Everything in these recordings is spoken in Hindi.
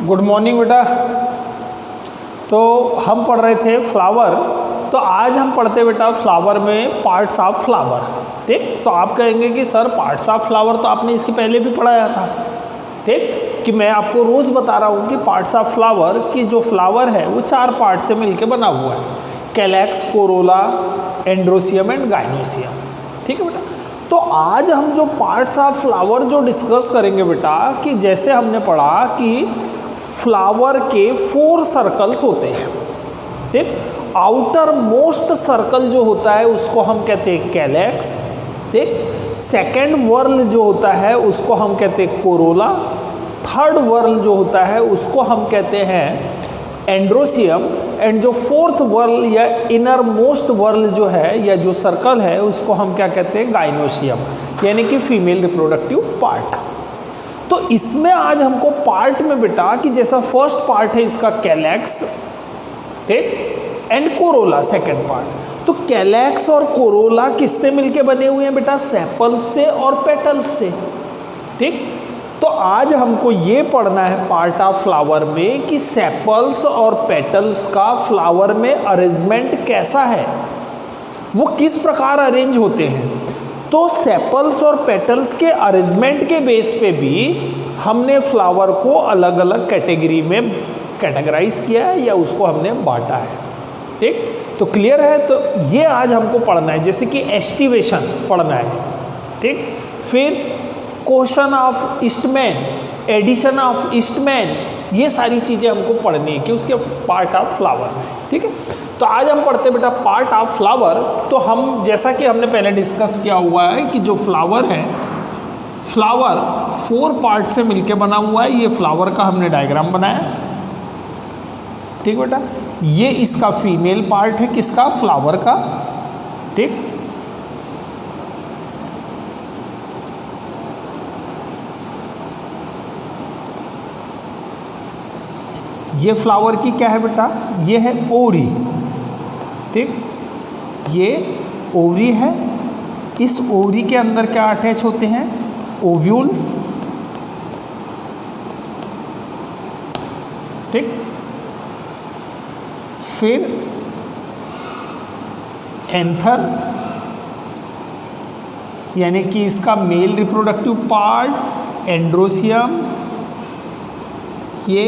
गुड मॉर्निंग बेटा। तो हम पढ़ रहे थे फ्लावर, तो आज हम पढ़ते बेटा फ्लावर में पार्ट्स ऑफ फ्लावर। ठीक, तो आप कहेंगे कि सर पार्ट्स ऑफ फ्लावर तो आपने इसके पहले भी पढ़ाया था। ठीक, कि मैं आपको रोज़ बता रहा हूँ कि पार्ट्स ऑफ फ्लावर की जो फ्लावर है वो 4 पार्ट से मिलकर बना हुआ है, calyx, Corolla, androecium and gynoecium. ठीक है बेटा। तो आज हम जो पार्ट्स ऑफ फ्लावर जो डिस्कस करेंगे बेटा, कि जैसे हमने पढ़ा कि फ्लावर के 4 सर्कल्स होते हैं। ठीक, आउटर मोस्ट सर्कल जो होता है उसको हम कहते हैं कैलेक्स। ठीक, सेकेंड वर्ल जो होता है उसको हम कहते हैं कोरोला, थर्ड वर्ल जो होता है उसको हम कहते हैं एंड्रोसियम, एंड जो फोर्थ वर्ल या इनर मोस्ट वर्ल जो है या जो सर्कल है उसको हम क्या कहते हैं गाइनोसियम, यानी कि फीमेल रिप्रोडक्टिव पार्ट। तो इसमें आज हमको पार्ट में बेटा कि जैसा फर्स्ट पार्ट है इसका कैलेक्स, ठीक, एंड कोरोला सेकेंड पार्ट। तो कैलेक्स और कोरोला किससे मिलके बने हुए हैं बेटा? सेपल्स से और पेटल्स से। ठीक, तो आज हमको ये पढ़ना है पार्ट ऑफ फ्लावर में कि सेपल्स और पेटल्स का फ्लावर में अरेंजमेंट कैसा है, वो किस प्रकार अरेंज होते हैं। तो सेपल्स और पेटल्स के अरेंजमेंट के बेस पे भी हमने फ्लावर को अलग अलग कैटेगरी में कैटेगराइज किया है या उसको हमने बांटा है। ठीक, तो क्लियर है। तो ये आज हमको पढ़ना है, जैसे कि एस्टिवेशन पढ़ना है। ठीक, फिर question of Eastman, edition of Eastman, ये सारी चीज़ें हमको पढ़नी है कि उसके पार्ट ऑफ फ्लावर। ठीक है, तो आज हम पढ़ते बेटा पार्ट ऑफ फ्लावर। तो हम जैसा कि हमने पहले डिस्कस किया हुआ है कि जो फ्लावर है, फ्लावर 4 पार्ट से मिलके बना हुआ है। ये फ्लावर का हमने डायग्राम बनाया। ठीक बेटा, ये इसका फीमेल पार्ट है, किसका? फ्लावर का। ठीक, ये फ्लावर की क्या है बेटा? ये है ओवरी। ठीक, ये ओवरी है। इस ओवरी के अंदर क्या अटैच होते हैं? ओव्यूल्स। ठीक, फिर एंथर, यानी कि इसका मेल रिप्रोडक्टिव पार्ट एंड्रोसियम, ये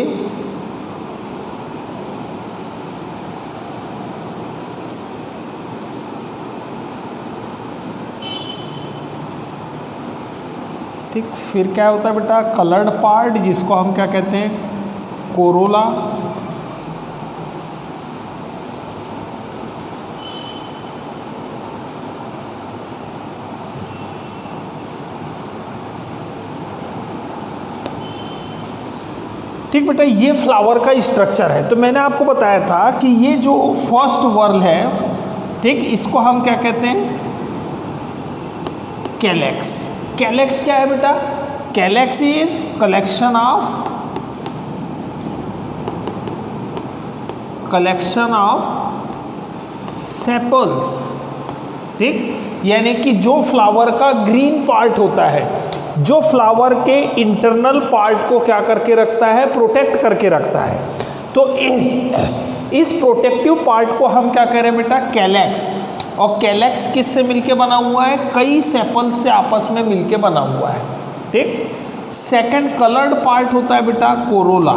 ठीक, फिर क्या होता है बेटा? कलर्ड पार्ट, जिसको हम क्या कहते हैं? कोरोला। ठीक बेटा, ये फ्लावर का स्ट्रक्चर है। तो मैंने आपको बताया था कि ये जो फर्स्ट वर्ल है, ठीक, इसको हम क्या कहते हैं? कैलेक्स। कैलेक्स क्या है बेटा? Calyx is collection of sepals. ठीक, यानी कि जो फ्लावर का ग्रीन पार्ट होता है, जो फ्लावर के इंटरनल पार्ट को क्या करके रखता है? प्रोटेक्ट करके रखता है। तो इस प्रोटेक्टिव पार्ट को हम क्या कह रहे हैं बेटा? कैलेक्स। और कैलेक्स किससे मिलके बना हुआ है? कई सेपल्स से आपस में मिलके बना हुआ है। ठीक, सेकंड कलर्ड पार्ट होता है बेटा कोरोला।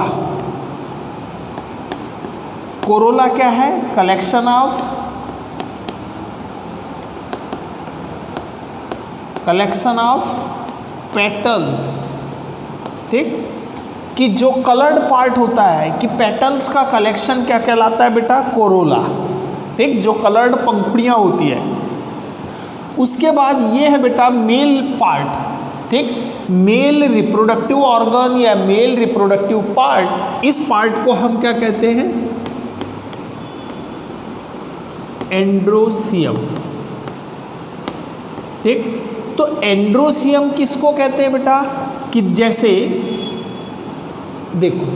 कोरोला क्या है? Collection of petals. ठीक, कि जो कलर्ड पार्ट होता है कि पेटल्स का कलेक्शन क्या कहलाता है बेटा? कोरोला। ठीक, जो कलर्ड पंखुड़ियाँ होती है। उसके बाद ये है बेटा मेल पार्ट। ठीक, मेल रिप्रोडक्टिव ऑर्गन या मेल रिप्रोडक्टिव पार्ट, इस पार्ट को हम क्या कहते हैं? एंड्रोसियम। ठीक, तो एंड्रोसियम किसको कहते हैं बेटा? कि जैसे देखो,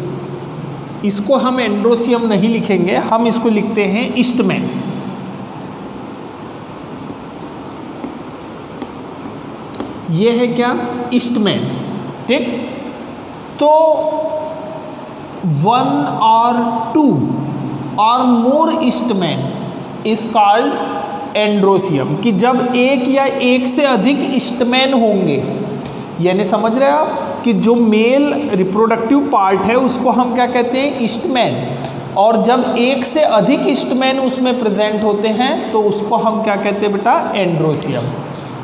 इसको हम एंड्रोसियम नहीं लिखेंगे, हम इसको लिखते हैं ईस्टमैन। ये है क्या? ईस्टमैन। ठीक, तो 1 or 2 or more stamen is called androecium, कि जब एक या एक से अधिक स्टमैन होंगे, यानी समझ रहे हो आप कि जो मेल रिप्रोडक्टिव पार्ट है उसको हम क्या कहते हैं, स्टमैन, और जब एक से अधिक स्टमैन उसमें प्रेजेंट होते हैं तो उसको हम क्या कहते हैं बेटा, एंड्रोसियम।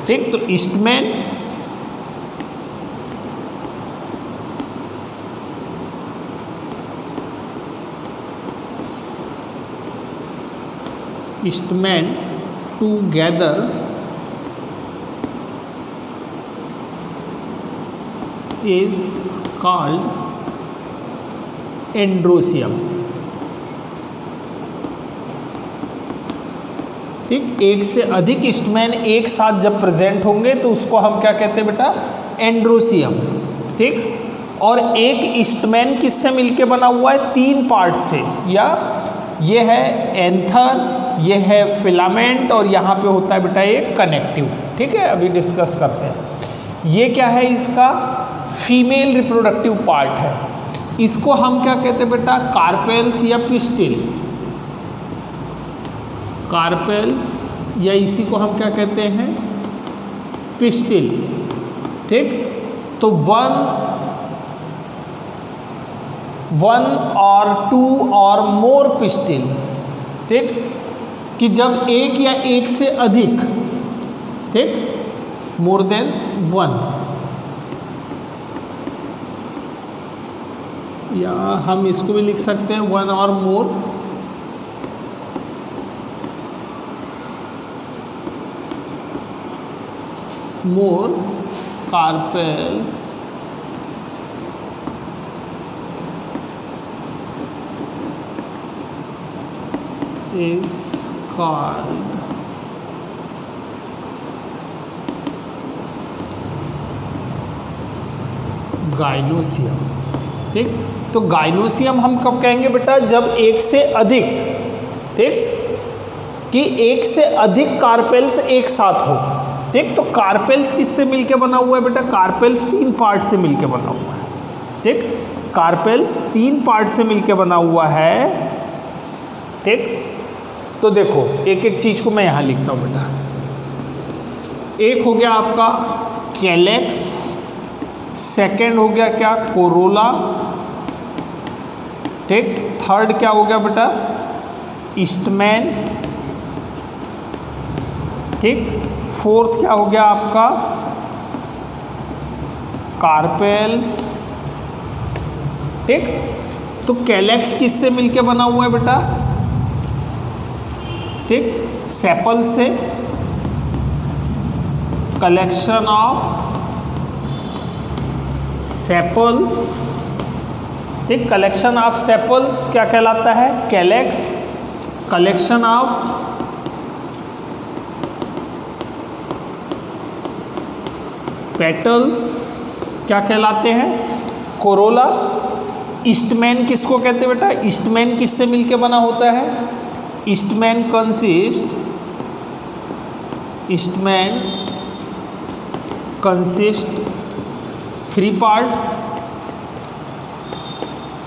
ठीक, तो स्टमैन स्टमैन टूगेदर इज कॉल्ड एंड्रोसियम। ठीक, एक से अधिक स्टमैन एक साथ जब प्रेजेंट होंगे तो उसको हम क्या कहते हैं बेटा, एंड्रोसियम। ठीक, और एक स्टमैन किससे मिलके बना हुआ है, 3 पार्ट से, या ये है एंथर, ये है फिलामेंट, और यहाँ पे होता है बेटा ये कनेक्टिव। ठीक है, अभी डिस्कस करते हैं। ये क्या है, इसका फीमेल रिप्रोडक्टिव पार्ट है, इसको हम क्या कहते हैं बेटा, कार्पेल्स या पिस्टिल, कार्पेल्स, या इसी को हम क्या कहते हैं, पिस्टिल। ठीक, तो 1 और 2 और मोर पिस्टिल। ठीक, कि जब एक या एक से अधिक, ठीक, मोर देन 1, या हम इसको भी लिख सकते हैं 1 और मोर, कार्पेल्स is called गाइनोसियम। ठीक, तो गाइनोसियम हम कब कहेंगे बेटा, जब एक से अधिक, ठीक, कि एक से अधिक कार्पेल्स एक साथ हो। ठीक, तो कार्पेल्स किससे मिलके बना हुआ है बेटा, कार्पेल्स 3 पार्ट से मिलके बना हुआ है। ठीक, कार्पेल्स 3 पार्ट से मिलके बना हुआ है। ठीक, तो देखो एक एक चीज को मैं यहां लिखता हूं बेटा। एक हो गया आपका कैलेक्स, सेकंड हो गया क्या, कोरोला। ठीक, थर्ड क्या हो गया बेटा, स्टमैन। ठीक, फोर्थ क्या हो गया आपका, कार्पेल्स। ठीक, तो कैलेक्स किससे मिलके बना हुआ है बेटा, ठीक, सेपल से, कलेक्शन ऑफ सेपल्स। ठीक, कलेक्शन ऑफ सेपल्स क्या कहलाता है, कैलेक्स। कलेक्शन ऑफ पेटल्स क्या कहलाते हैं, कोरोला। ईस्टमैन किसको कहते हैं बेटा, ईस्टमैन किससे मिलके बना होता है, ईस्टमैन कंसिस्ट 3 पार्ट।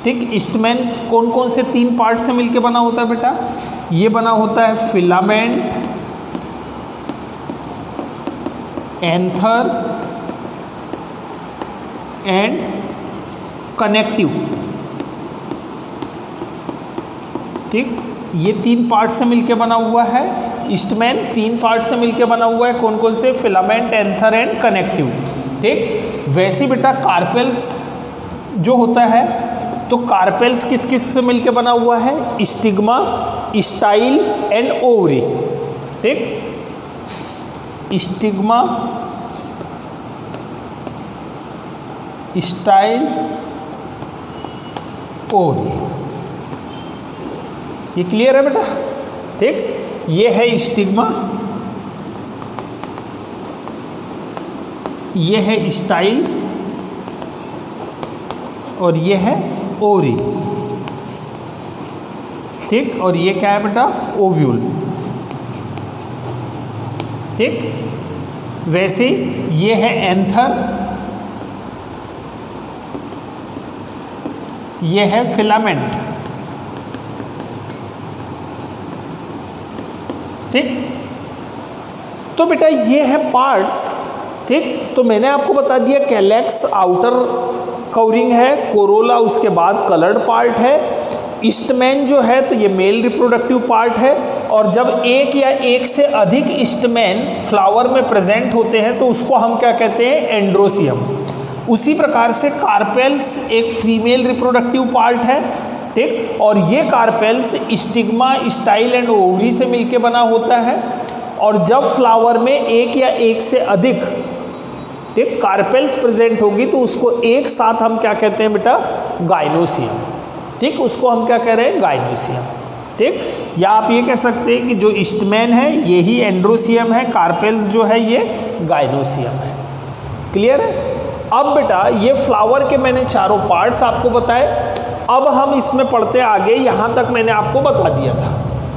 ठीक, ईस्टमैन कौन कौन से 3 पार्ट से मिलके बना होता है बेटा, ये बना होता है फिलामेंट, एंथर एंड कनेक्टिव। ठीक, ये 3 पार्ट से मिलके बना हुआ है। ईस्टमैन 3 पार्ट से मिलके बना हुआ है, कौन कौन से, फिलामेंट, एंथर एंड कनेक्टिव। ठीक, वैसे बेटा कार्पेल्स जो होता है, तो कार्पेल्स किस किस से मिलके बना हुआ है, स्टिग्मा, स्टाइल एंड ओवरी। ठीक, स्टिग्मा, स्टाइल, ओवरी। ये क्लियर है बेटा। ठीक, ये है स्टिग्मा, ये है स्टाइल, और ये है ओवरी। ठीक, और ये क्या है बेटा, ओव्यूल। ठीक, वैसे ये है एंथर, ये है फिलामेंट, ठीक। तो बेटा ये है पार्ट्स, ठीक। तो मैंने आपको बता दिया कैलेक्स आउटर कवरिंग है, कोरोला उसके बाद कलर्ड पार्ट है, स्टैमेन जो है तो ये मेल रिप्रोडक्टिव पार्ट है, और जब एक या एक से अधिक स्टैमेन फ्लावर में प्रेजेंट होते हैं तो उसको हम क्या कहते हैं, एंड्रोसियम। उसी प्रकार से कार्पेल्स एक फीमेल रिप्रोडक्टिव पार्ट है, ठीक। और ये carpels stigma, style and ovary से मिलके बना होता है, और जब फ्लावर में एक या एक से अधिक, ठीक, कार्पेल्स प्रेजेंट होगी तो उसको एक साथ हम क्या कहते हैं बेटा, गाइनोसियम, ठीक। उसको हम क्या कह रहे हैं, गाइनोसियम, ठीक। या आप ये कह सकते हैं कि जो स्टैमेन है ये ही एंड्रोसियम है, कार्पेल्स जो है ये गाइनोसियम है। क्लियर है। अब बेटा ये फ्लावर के मैंने चारों पार्ट्स आपको बताए, अब हम इसमें पढ़ते आगे, यहाँ तक मैंने आपको बता दिया था,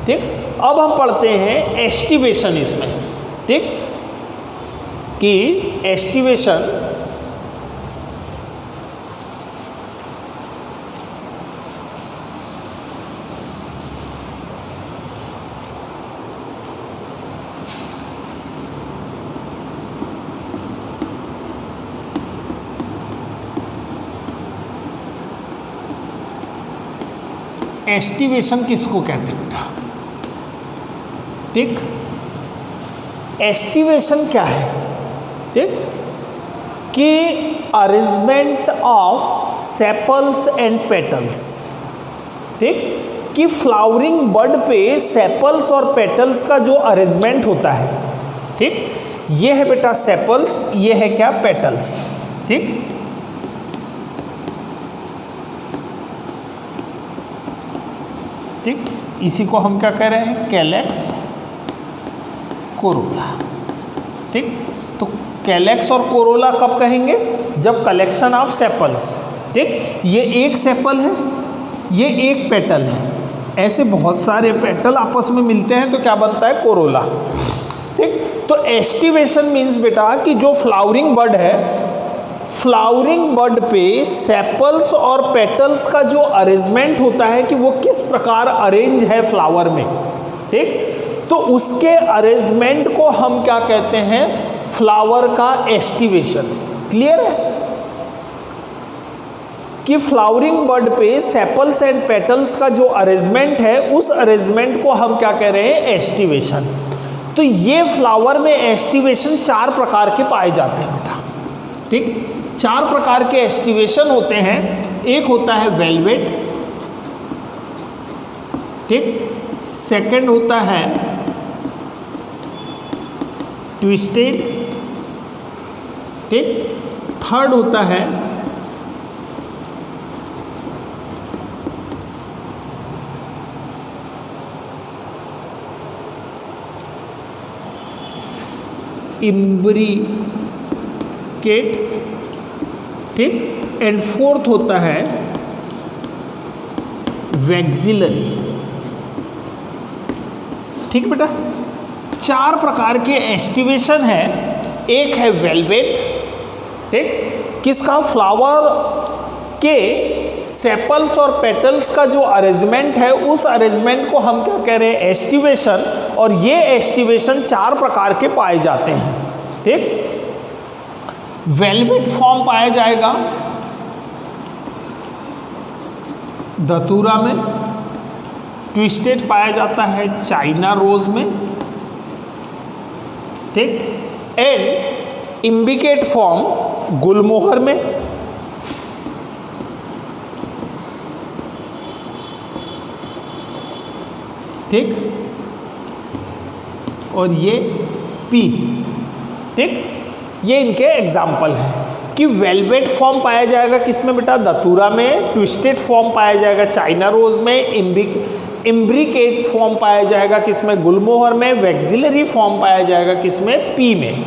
ठीक। अब हम पढ़ते हैं एस्टिवेशन इसमें, ठीक, कि एस्टिवेशन एस्टिवेशन किसको कहते हैं बेटा, ठीक। एस्टिवेशन क्या है, ठीक, कि arrangement of sepals and petals, ठीक, कि फ्लावरिंग बड पे सेपल्स और पेटल्स का जो अरेंजमेंट होता है, ठीक। ये है बेटा सेपल्स, ये है क्या, पेटल्स, ठीक। ठीक, इसी को हम क्या कह रहे हैं, कैलेक्स कोरोला, ठीक। तो कैलेक्स और कोरोला कब कहेंगे, जब कलेक्शन ऑफ सेपल्स, ठीक, ये एक सेपल है, ये एक पेटल है, ऐसे बहुत सारे पेटल आपस में मिलते हैं तो क्या बनता है, कोरोला, ठीक। तो एस्टिवेशन मीन्स बेटा कि जो फ्लावरिंग बड है, फ्लावरिंग बड पे सेपल्स और पेटल्स का जो अरेंजमेंट होता है कि वो किस प्रकार अरेंज है फ्लावर में, ठीक, तो उसके अरेंजमेंट को हम क्या कहते हैं, फ्लावर का एस्टिवेशन। क्लियर है कि फ्लावरिंग बड पे सेपल्स एंड पेटल्स का जो अरेंजमेंट है उस अरेंजमेंट को हम क्या कह रहे हैं, एस्टिवेशन। तो ये फ्लावर में एस्टिवेशन चार प्रकार के पाए जाते हैं बेटा, ठीक। चार प्रकार के एस्टिवेशन होते हैं। एक होता है वेलवेट, ठीक। सेकंड होता है ट्विस्टेड, ठीक। थर्ड होता है इम्ब्रिकेट, ठीक। एंड फोर्थ होता है वैक्सिलरी, ठीक बेटा। चार प्रकार के एस्टिवेशन है। एक है वेलवेट, ठीक, किसका, फ्लावर के सेपल्स और पेटल्स का जो अरेंजमेंट है उस अरेंजमेंट को हम क्या कह रहे हैं, एस्टिवेशन। और ये एस्टिवेशन चार प्रकार के पाए जाते हैं, ठीक। वेलवेट फॉर्म पाया जाएगा धतूरा में, ट्विस्टेड पाया जाता है चाइना रोज में, ठीक, एंड इम्बिकेट फॉर्म गुलमोहर में, ठीक। और ये पी, ठीक। ये इनके एग्जाम्पल हैं कि वेलवेट फॉर्म पाया जाएगा किसमें बेटा, दतूरा में, ट्विस्टेड फॉर्म पाया जाएगा चाइना रोज में, इम्ब्रिकेट फॉर्म पाया जाएगा किसमें, गुलमोहर में, वैक्सिलरी फॉर्म पाया जाएगा किसमें, पी में।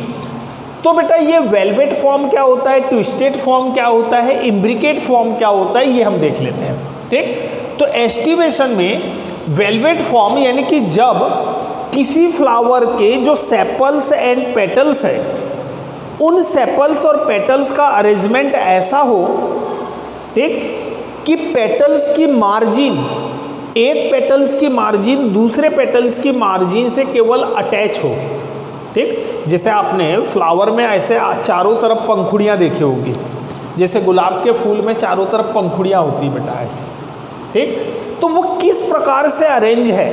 तो बेटा ये वेलवेट फॉर्म क्या होता है, ट्विस्टेड फॉर्म क्या होता है, इम्ब्रिकेट फॉर्म क्या होता है, ये हम देख लेते हैं, ठीक। तो एस्टिवेशन में वेलवेट फॉर्म यानी कि जब किसी फ्लावर के जो सेपल्स एंड पेटल्स है उन सेपल्स और पेटल्स का अरेंजमेंट ऐसा हो, ठीक, कि पेटल्स की मार्जिन, एक पेटल्स की मार्जिन दूसरे पेटल्स की मार्जिन से केवल अटैच हो। ठीक, जैसे आपने फ्लावर में ऐसे चारों तरफ पंखुड़ियाँ देखी होगी, जैसे गुलाब के फूल में चारों तरफ पंखुड़ियाँ होती बेटा ऐसे। ठीक, तो वो किस प्रकार से अरेंज है,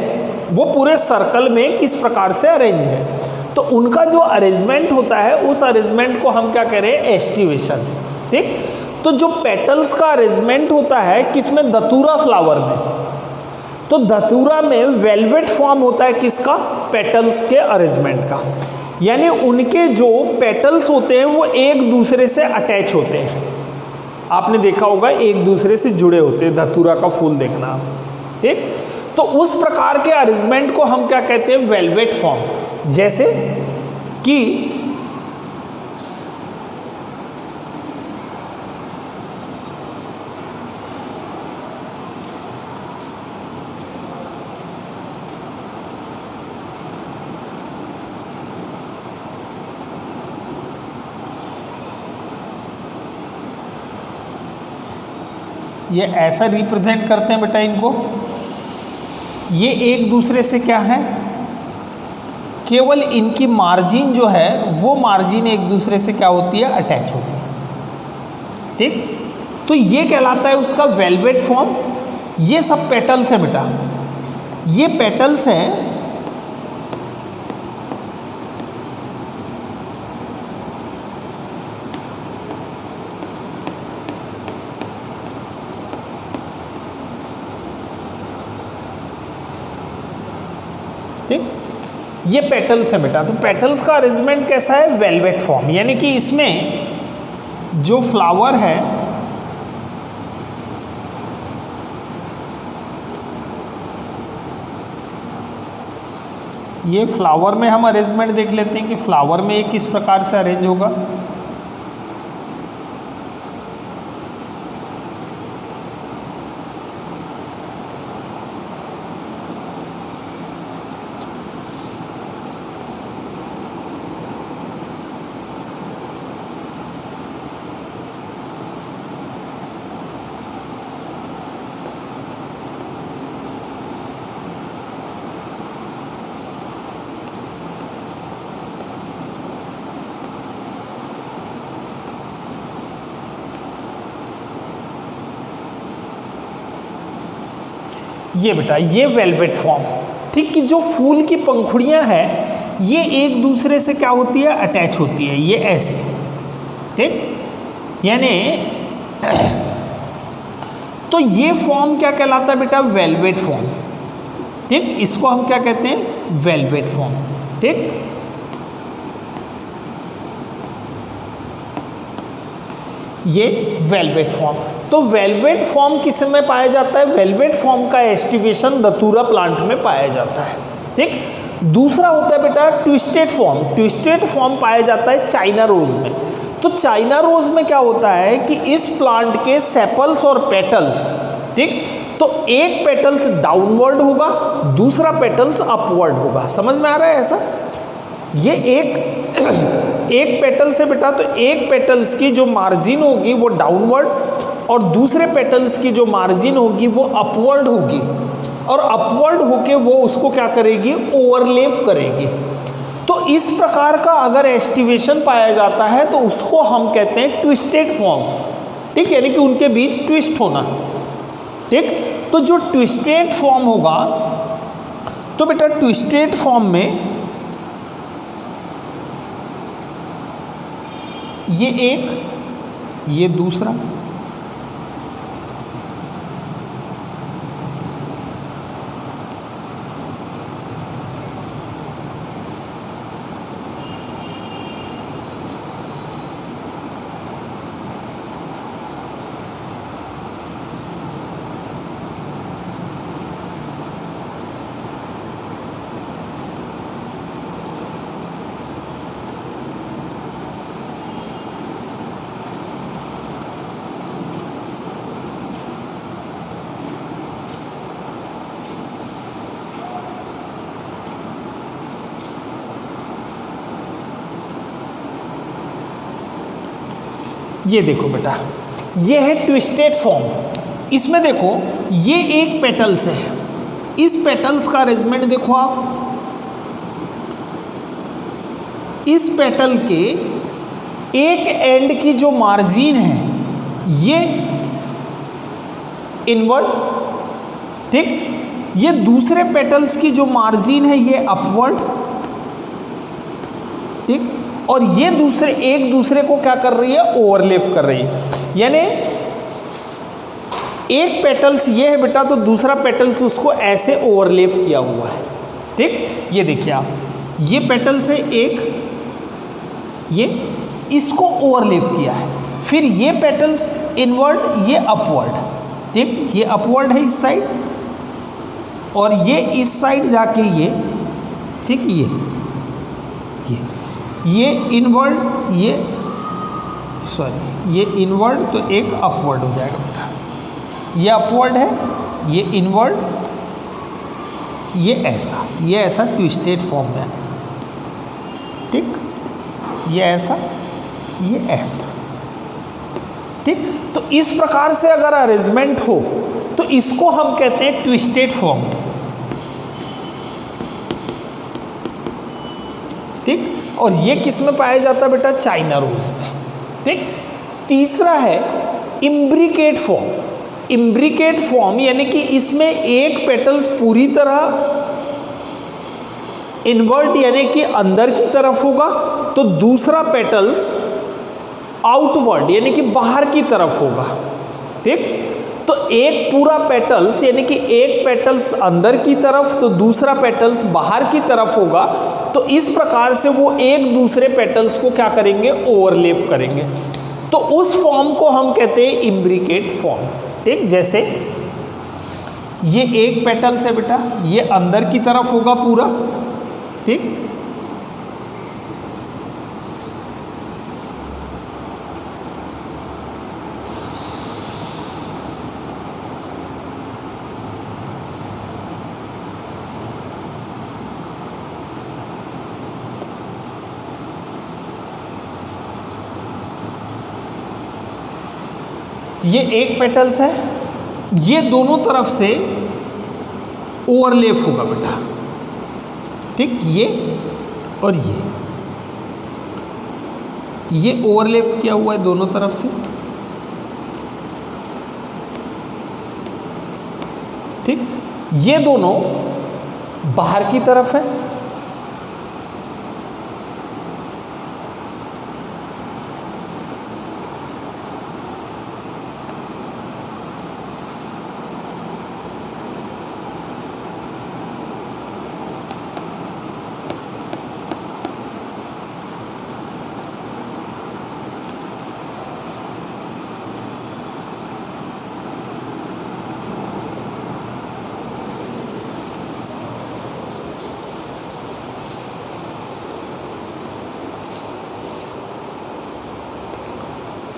वो पूरे सर्कल में किस प्रकार से अरेंज है, तो उनका जो अरेंजमेंट होता है उस अरेंजमेंट को हम क्या कह रहे हैं, एस्टिवेशन। ठीक, तो जो पेटल्स का अरेंजमेंट होता है किसमें, धतूरा फ्लावर में, तो धतूरा में वेलवेट फॉर्म होता है किसका, पेटल्स के अरेंजमेंट का, यानी उनके जो पेटल्स होते हैं वो एक दूसरे से अटैच होते हैं। आपने देखा होगा एक दूसरे से जुड़े होते हैं, धतूरा का फूल देखना। ठीक, तो उस प्रकार के अरेंजमेंट को हम क्या कहते हैं, वेलवेट फॉर्म। जैसे कि ये ऐसा रिप्रेजेंट करते हैं बेटा इनको, ये एक दूसरे से क्या है, केवल इनकी मार्जिन जो है वो मार्जिन एक दूसरे से क्या होती है, अटैच होती है। ठीक, तो ये कहलाता है उसका वेलवेट फॉर्म। ये सब पेटल्स है बेटा, ये पेटल्स हैं ठीक, ये पेटल्स है बेटा। तो पेटल्स का अरेंजमेंट कैसा है, वेलवेट फॉर्म, यानी कि इसमें जो फ्लावर है ये फ्लावर में हम अरेंजमेंट देख लेते हैं कि फ्लावर में ये किस प्रकार से अरेंज होगा। ये बेटा ये वेलवेट फॉर्म। ठीक, कि जो फूल की पंखुड़ियां हैं ये एक दूसरे से क्या होती है, अटैच होती है, ये ऐसे। ठीक, यानी तो ये फॉर्म क्या कहलाता है बेटा, वेलवेट फॉर्म। ठीक, इसको हम क्या कहते हैं, वेलवेट फॉर्म। ठीक, ये वेलवेट फॉर्म। तो वेलवेट फॉर्म किस में पाया जाता है, वेलवेट फॉर्म का एस्टिवेशन धतूरा प्लांट में पाया जाता है। ठीक, दूसरा होता है बेटा ट्विस्टेड फॉर्म। ट्विस्टेड फॉर्म पाया जाता है चाइना रोज में। तो चाइना रोज में क्या होता है कि इस प्लांट के सेपल्स और पेटल्स, ठीक, तो एक पेटल्स डाउनवर्ड होगा, दूसरा पेटल्स अपवर्ड होगा। समझ में आ रहा है ऐसा, ये एक पेटल से बेटा, तो एक पेटल्स की जो मार्जिन होगी वो डाउनवर्ड और दूसरे पेटल्स की जो मार्जिन होगी वो अपवर्ड होगी, और अपवर्ड होके वो उसको क्या करेगी, ओवरलैप करेगी। तो इस प्रकार का अगर एस्टिवेशन पाया जाता है तो उसको हम कहते हैं ट्विस्टेड फॉर्म। ठीक, यानी कि उनके बीच ट्विस्ट होना। ठीक, तो जो ट्विस्टेड फॉर्म होगा, तो बेटा ट्विस्टेड फॉर्म में ये एक, ये दूसरा, ये देखो बेटा, ये है ट्विस्टेड फॉर्म। इसमें देखो ये एक पेटल्स है, इस पेटल्स का अरेंजमेंट देखो आप, इस पेटल के एक एंड की जो मार्जिन है ये इनवर्ड, ठीक, ये दूसरे पेटल्स की जो मार्जिन है ये अपवर्ड, ठीक, और ये दूसरे एक दूसरे को क्या कर रही है, ओवरलैप कर रही है। यानी एक पेटल्स ये है बेटा, तो दूसरा पेटल्स उसको ऐसे ओवरलैप किया हुआ है, ठीक। ये देखिए आप, ये पेटल्स है एक, ये इसको ओवरलैप किया है, फिर ये पेटल्स इनवर्ड, ये अपवर्ड, ठीक, ये अपवर्ड है इस साइड और ये इस साइड जाके ये, ठीक, ये इनवर्ड, ये सॉरी ये इनवर्ड, तो एक अपवर्ड हो जाएगा बेटा, ये अपवर्ड है, ये इनवर्ड, ये ऐसा ट्विस्टेड फॉर्म में है, ठीक, ये ऐसा, ये ऐसा, ठीक। तो इस प्रकार से अगर अरेंजमेंट हो तो इसको हम कहते हैं ट्विस्टेड फॉर्म, ठीक। और ये किस में पाया जाता है बेटा, चाइना रोज में, ठीक। तीसरा है इम्ब्रिकेट फॉर्म। इम्ब्रिकेट फॉर्म यानी कि इसमें एक पेटल्स पूरी तरह इनवर्ट यानी कि अंदर की तरफ होगा, तो दूसरा पेटल्स आउटवर्ड यानी कि बाहर की तरफ होगा, ठीक। तो एक पूरा पेटल्स यानी कि एक पेटल्स अंदर की तरफ तो दूसरा पेटल्स बाहर की तरफ होगा, तो इस प्रकार से वो एक दूसरे पेटल्स को क्या करेंगे, ओवरलैप करेंगे, तो उस फॉर्म को हम कहते हैं इम्ब्रिकेट फॉर्म, ठीक। जैसे ये एक पेटल्स है बेटा, ये अंदर की तरफ होगा पूरा, ठीक, ये एक पेटल्स है, ये दोनों तरफ से ओवरलैप होगा बेटा, ठीक, ये और ये ओवरलैप किया हुआ है दोनों तरफ से, ठीक। ये दोनों बाहर की तरफ है,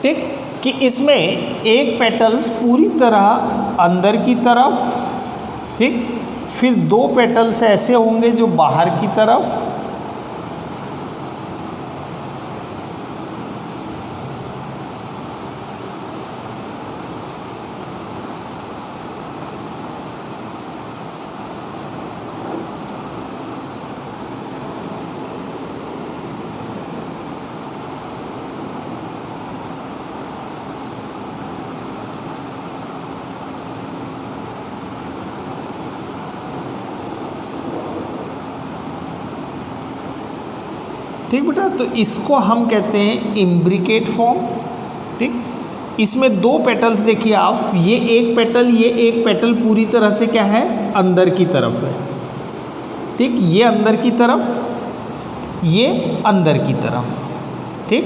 ठीक, कि इसमें एक पेटल्स पूरी तरह अंदर की तरफ, ठीक, फिर दो पेटल्स ऐसे होंगे जो बाहर की तरफ, ठीक बेटा। तो इसको हम कहते हैं इम्ब्रिकेट फॉर्म, ठीक। इसमें दो पेटल्स देखिए आप, ये एक पेटल पूरी तरह से क्या है, अंदर की तरफ है, ठीक, ये अंदर की तरफ, ये अंदर की तरफ, ठीक।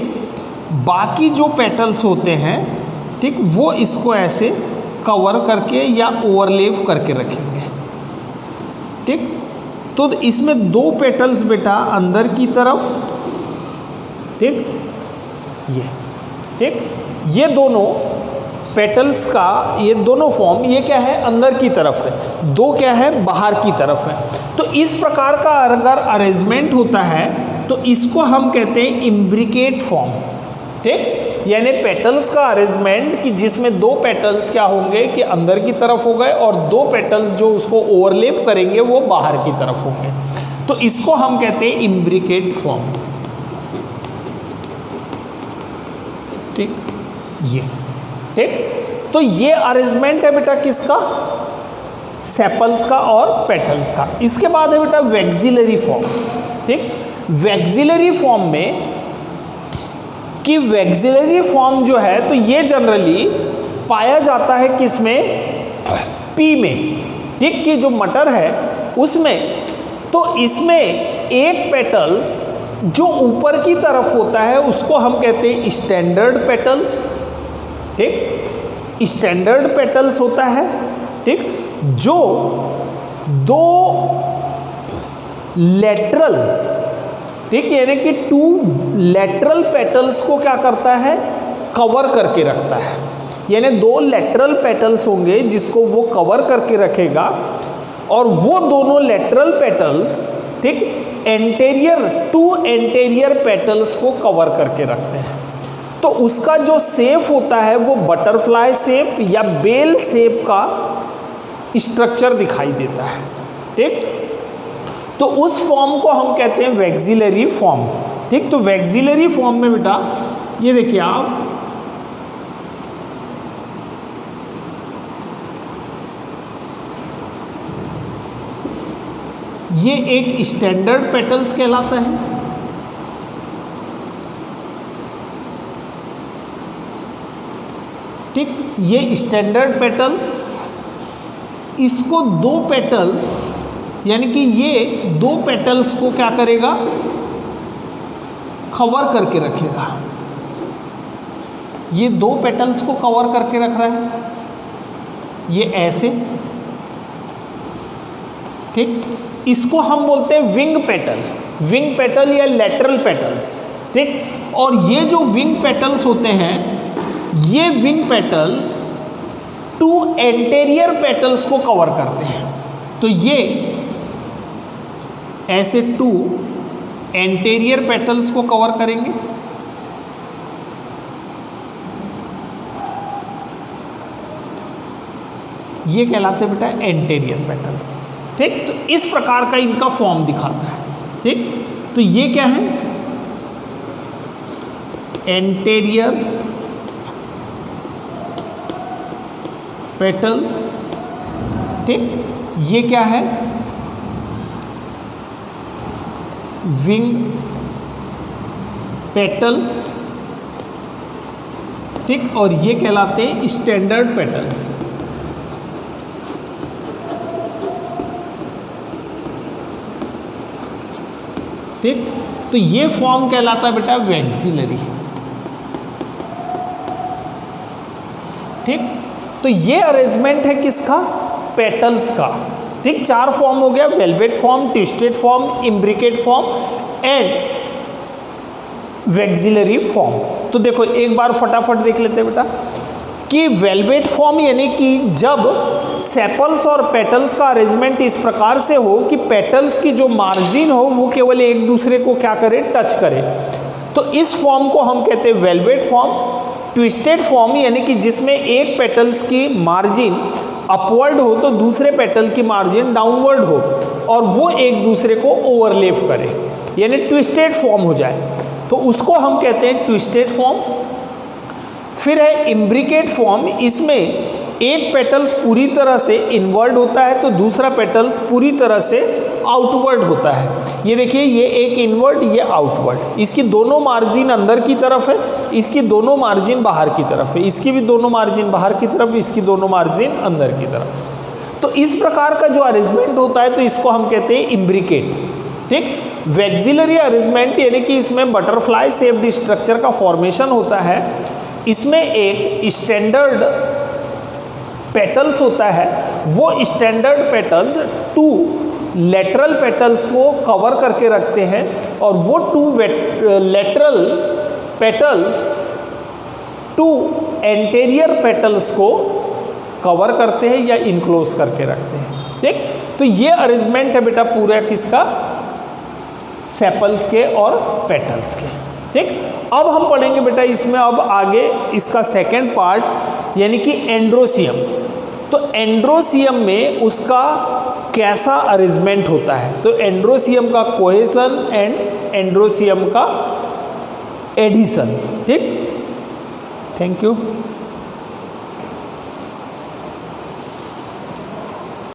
बाकी जो पेटल्स होते हैं, ठीक, वो इसको ऐसे कवर करके या ओवरलैप करके रखेंगे, ठीक। तो इसमें दो पेटल्स बेटा अंदर की तरफ, ठीक, ये, ठीक, ये दोनों पेटल्स का ये दोनों फॉर्म, ये क्या है, अंदर की तरफ है, दो क्या है, बाहर की तरफ है। तो इस प्रकार का अगर अरेंजमेंट होता है तो इसको हम कहते हैं इम्ब्रिकेट फॉर्म, ठीक, यानी पेटल्स का अरेंजमेंट कि जिसमें दो पेटल्स क्या होंगे कि अंदर की तरफ हो गए और दो पेटल्स जो उसको ओवरलैप करेंगे वो बाहर की तरफ होंगे, तो इसको हम कहते हैं इम्ब्रिकेट फॉर्म। ठीक, ये ठीक, तो ये अरेंजमेंट है बेटा किसका, सेपल्स का और पेटल्स का। इसके बाद है बेटा वैक्सिलरी फॉर्म। ठीक, वैक्सिलरी फॉर्म में कि वैक्सिलरी फॉर्म जो है तो ये जनरली पाया जाता है किसमें, पी में। ठीक, कि जो मटर है उसमें, तो इसमें एक पेटल्स जो ऊपर की तरफ होता है उसको हम कहते हैं स्टैंडर्ड पेटल्स। ठीक, स्टैंडर्ड पेटल्स होता है। ठीक, जो दो लेटरल, ठीक, यानी कि टू लेटरल पेटल्स को क्या करता है, कवर करके रखता है। यानी दो लेटरल पेटल्स होंगे जिसको वो कवर करके रखेगा और वो दोनों लेटरल पेटल्स, ठीक, एंटेरियर टू एंटेरियर पेटल्स को कवर करके रखते हैं। तो उसका जो शेप होता है वो बटरफ्लाई शेप या बेल शेप का स्ट्रक्चर दिखाई देता है। ठीक, तो उस फॉर्म को हम कहते हैं वैक्सिलरी फॉर्म। ठीक, तो वैक्सिलरी फॉर्म में बेटा ये देखिए आप, ये एक स्टैंडर्ड पेटल्स कहलाता है। ठीक, ये स्टैंडर्ड पेटल्स, इसको दो पेटल्स, यानी कि ये दो पेटल्स को क्या करेगा, कवर करके रखेगा। ये दो पेटल्स को कवर करके रख रहा है, ये ऐसे। ठीक, इसको हम बोलते हैं विंग पेटल, विंग पेटल या लेटरल पेटल्स। ठीक, और ये जो विंग पेटल्स होते हैं, ये wing petal two anterior petals को कवर करते हैं। तो ये ऐसे टू एंटेरियर पेटल्स को कवर करेंगे। ये कहलाते हैं बेटा एंटेरियर पेटल्स। ठीक, तो इस प्रकार का इनका फॉर्म दिखाता है। ठीक, तो ये क्या है, एंटेरियर पेटल्स। ठीक, ये क्या है, विंग पेटल। ठीक, और ये कहलाते हैं स्टैंडर्ड पेटल्स। ठीक, तो ये फॉर्म कहलाता है बेटा वैक्सिलरी। ठीक, तो ये अरेंजमेंट है किसका, पेटल्स का। ठीक, चार फॉर्म हो गया, velvet form, twisted form, imbricate form and vexillary form. तो देखो एक बार फटाफट देख लेते हैं बेटा कि वेलवेट फॉर्म यानी कि जब सेपल्स और पेटल्स का अरेंजमेंट इस प्रकार से हो कि पेटल्स की जो मार्जिन हो वो केवल एक दूसरे को क्या करे, टच करे, तो इस फॉर्म को हम कहते हैं वेलवेट फॉर्म। ट्विस्टेड फॉर्म यानी कि जिसमें एक पेटल्स की मार्जिन अपवर्ड हो तो दूसरे पेटल की मार्जिन डाउनवर्ड हो और वो एक दूसरे को ओवरलैप करे, यानी ट्विस्टेड फॉर्म हो जाए, तो उसको हम कहते हैं ट्विस्टेड फॉर्म। फिर है इम्ब्रिकेट फॉर्म, इसमें एक पेटल्स पूरी तरह से इनवर्ड होता है तो दूसरा पेटल्स पूरी तरह से आउटवर्ड होता है। ये देखिए, ये एक इनवर्ड, ये आउटवर्ड, इसकी दोनों मार्जिन अंदर की तरफ है, इसकी दोनों मार्जिन बाहर की तरफ है, इसकी भी दोनों मार्जिन बाहर की तरफ, इसकी दोनों मार्जिन अंदर की तरफ। तो इस प्रकार का जो अरेंजमेंट होता है तो इसको हम कहते हैं इम्ब्रिकेट। ठीक, वैक्सिलरी अरेंजमेंट यानी कि इसमें बटरफ्लाई शेप्ड स्ट्रक्चर का फॉर्मेशन होता है। इसमें एक स्टैंडर्ड पेटल्स होता है, वो standard petals two lateral petals को कवर करके रखते हैं और वो two lateral petals two anterior petals को कवर करते हैं या इनक्लोज करके रखते हैं। ठीक, तो ये अरेंजमेंट है बेटा पूरा किसका, सेपल्स के और पेटल्स के। ठीक, अब हम पढ़ेंगे बेटा इसमें अब आगे इसका सेकेंड पार्ट यानी कि एंड्रोसियम। तो एंड्रोसियम में उसका कैसा अरेंजमेंट होता है, तो एंड्रोसियम का कोहेसन एंड एंड्रोसियम का एडिशन। ठीक, थैंक यू।